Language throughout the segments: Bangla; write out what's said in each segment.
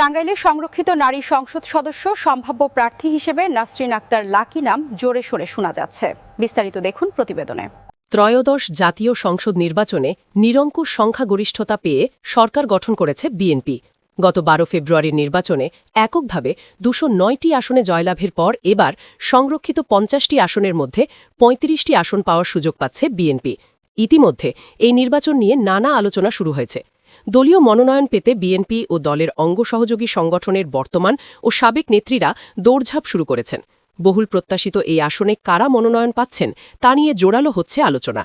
টাঙ্গাইলে সংরক্ষিত নারী সংসদ সদস্য সম্ভাব্য প্রার্থী হিসেবে নাসরিন আক্তার লাকি নাম জোরে সোরে শোনা যাচ্ছে। বিস্তারিত দেখুন প্রতিবেদনে। ত্রয়োদশ জাতীয় সংসদ নির্বাচনে নিরঙ্কুশ সংখ্যাগরিষ্ঠতা পেয়ে সরকার গঠন করেছে বিএনপি। গত 12 ফেব্রুয়ারির নির্বাচনে এককভাবে 209টি আসনে জয়লাভের পর এবার সংরক্ষিত 50টি আসনের মধ্যে 35টি আসন পাওয়ার সুযোগ পাচ্ছে বিএনপি। ইতিমধ্যে এই নির্বাচন নিয়ে নানা আলোচনা শুরু হয়েছে। দলীয় মনোনয়ন পেতে বিএনপি ও দলের অঙ্গ সহযোগী সংগঠনের বর্তমান ও সাবেক নেত্রীরা দৌড়ঝাঁপ শুরু করেছেন। বহুল প্রত্যাশিত এই আসনে কারা মনোনয়ন পাচ্ছেন তা নিয়ে জোরালো হচ্ছে আলোচনা।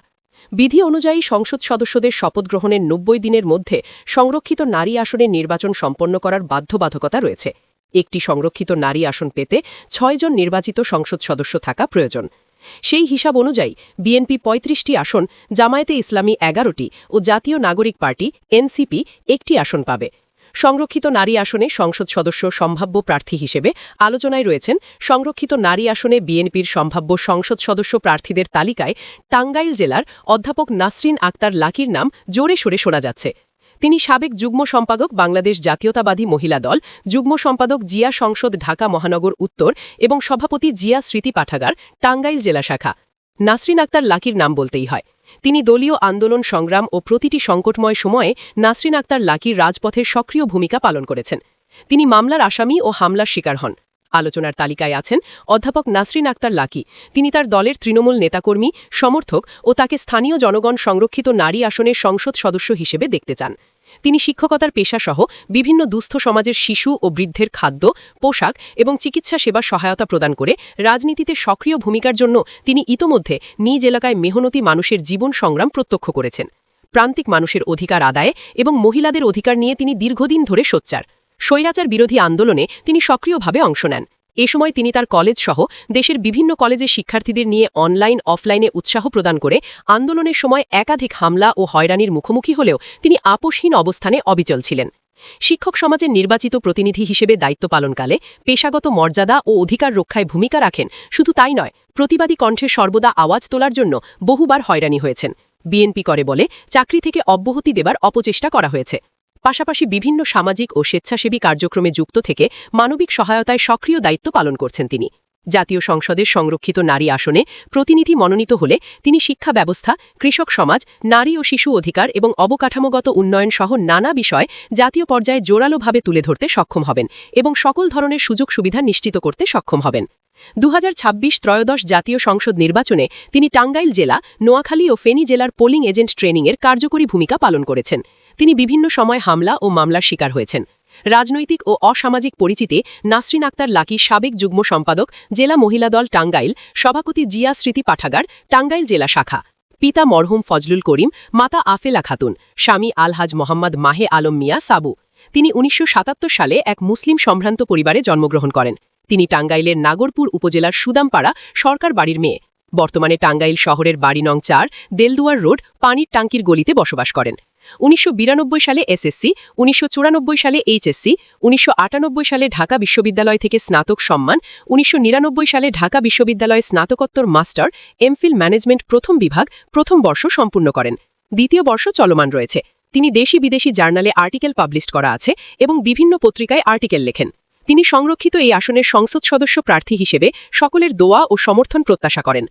বিধি অনুযায়ী সংসদ সদস্যদের শপথ গ্রহণের 90 দিনের মধ্যে সংরক্ষিত নারী আসনের নির্বাচন সম্পন্ন করার বাধ্যবাধকতা রয়েছে। একটি সংরক্ষিত নারী আসন পেতে 6 জন নির্বাচিত সংসদ সদস্য থাকা প্রয়োজন। সেই হিসাব অনুযায়ী বিএনপি 35টি আসন, জামায়াতে ইসলামী 11টি ও জাতীয় নাগরিক পার্টি এনসিপি 1টি আসন পাবে। সংরক্ষিত নারী আসনে সংসদ সদস্য সম্ভাব্য প্রার্থী হিসেবে আলোচনায় রয়েছেন সংরক্ষিত নারী আসনে বিএনপির সম্ভাব্য সংসদ সদস্য প্রার্থীদের তালিকায় টাঙ্গাইল জেলার অধ্যাপক নাসরিন আক্তার লাকির নাম জোরে সোরে শোনা যাচ্ছে। তিনি সাবেক যুগ্ম সম্পাদক বাংলাদেশ জাতীয়তাবাদী মহিলা দল, যুগ্ম সম্পাদক জিয়া সংসদ ঢাকা মহানগর উত্তর এবং সভাপতি জিয়া স্মৃতি পাঠাগার টাঙ্গাইল জেলা শাখা। নাসরিন আক্তার লাকির নাম বলতেই হয়। তিনি দলীয় আন্দোলন সংগ্রাম ও প্রতিটি সংকটময় সময়ে নাসরিন আক্তার লাকির রাজপথের সক্রিয় ভূমিকা পালন করেছেন। তিনি মামলার আসামি ও হামলার শিকার হন। আলোচনার তালিকায় আছেন অধ্যাপক নাসরিন আক্তার লাকি। তিনি তার দলের তৃণমূল নেতাকর্মী, সমর্থক ও তাকে স্থানীয় জনগণ সংরক্ষিত নারী আসনের সংসদ সদস্য হিসেবে দেখতে চান। তিনি শিক্ষকতার পেশাসহ বিভিন্ন দুস্থ সমাজের শিশু ও বৃদ্ধের খাদ্য, পোশাক এবং চিকিৎসা সেবা সহায়তা প্রদান করে রাজনীতিতে সক্রিয় ভূমিকার জন্য তিনি ইতোমধ্যে নিজ এলাকায় মেহনতি মানুষের জীবন সংগ্রাম প্রত্যক্ষ করেছেন। প্রান্তিক মানুষের অধিকার আদায়ে এবং মহিলাদের অধিকার নিয়ে তিনি দীর্ঘদিন ধরে সোচ্চার। স্বৈরাচার বিরোধী আন্দোলনে তিনি সক্রিয়ভাবে অংশ নেন। এ সময় তিনি তার কলেজ সহ দেশের বিভিন্ন কলেজের শিক্ষার্থীদের নিয়ে অনলাইন অফলাইনে উৎসাহ প্রদান করে আন্দোলনের সময় একাধিক হামলা ও হয়রানির মুখোমুখি হলেও তিনি আপোষহীন অবস্থানে অবিচল ছিলেন। শিক্ষক সমাজের নির্বাচিত প্রতিনিধি হিসেবে দায়িত্ব পালনকালে পেশাগত মর্যাদা ও অধিকার রক্ষায় ভূমিকা রাখেন। শুধু তাই নয়, প্রতিবাদী কণ্ঠে সর্বদা আওয়াজ তোলার জন্য বহুবার হয়রানি হয়েছেন। বিএনপি করে বলে চাকরি থেকে অব্যাহতি দেবার অপচেষ্টা করা হয়েছে। পাশাপাশি বিভিন্ন সামাজিক ও স্বেচ্ছাসেবী কার্যক্রমে যুক্ত থেকে মানবিক সহায়তায় সক্রিয় দায়িত্ব পালন করছেন তিনি। জাতীয় সংসদের সংরক্ষিত নারী আসনে প্রতিনিধি মনোনীত হলে তিনি শিক্ষা ব্যবস্থা, কৃষক সমাজ, নারী ও শিশু অধিকার এবং অবকাঠামোগত উন্নয়ন সহ নানা বিষয় জাতীয় পর্যায়ে জোরালোভাবে তুলে ধরতে সক্ষম হবেন এবং সকল ধরনের সুযোগ সুবিধা নিশ্চিত করতে সক্ষম হবেন। 2026 ত্রয়োদশ জাতীয় সংসদ নির্বাচনে তিনি টাঙ্গাইল জেলা, নোয়াখালী ও ফেনী জেলার পোলিং এজেন্ট ট্রেনিংয়ের কার্যকরী ভূমিকা পালন করেছেন। তিনি বিভিন্ন সময় হামলা ও মামলার শিকার হয়েছেন। রাজনৈতিক ও অসামাজিক পরিচিতি নাসরিন আক্তার লাকি সাবেক যুগ্ম সম্পাদক, জেলা মহিলা দল টাঙ্গাইল, সভাপতি জিয়া স্মৃতি পাঠাগার টাঙ্গাইল জেলা শাখা। পিতা মরহুম ফজলুল করিম, মাতা আফেলা খাতুন, স্বামী আলহাজ মোহাম্মদ মাহে আলম মিয়া সাবু। তিনি 1977 সালে এক মুসলিম সম্ভ্রান্ত পরিবারে জন্মগ্রহণ করেন। তিনি টাঙ্গাইলের নাগরপুর উপজেলার সুদামপাড়া সরকার বাড়ির মেয়ে। বর্তমানে টাঙ্গাইল শহরের বাড়ি নং 4, দেলদুয়ার রোড, পানির টাঙ্কির গলিতে বসবাস করেন। 1992 সালে এসএসসি, 1994 সালে এইচএসসি, 1998 সালে ঢাকা বিশ্ববিদ্যালয় থেকে স্নাতক সম্মান, 1999 সালে ঢাকা বিশ্ববিদ্যালয়ে স্নাতকোত্তর মাস্টার এমফিল ম্যানেজমেন্ট প্রথম বিভাগ প্রথম বর্ষ সম্পূর্ণ করেন। দ্বিতীয় বর্ষ চলমান রয়েছে। তিনি দেশি বিদেশি জার্নালে আর্টিকেল পাবলিশ করা আছে এবং বিভিন্ন পত্রিকায় আর্টিকেল লেখেন। তিনি সংরক্ষিত এই আসনের সংসদ সদস্য প্রার্থী হিসেবে সকলের দোয়া ও সমর্থন প্রত্যাশা করেন।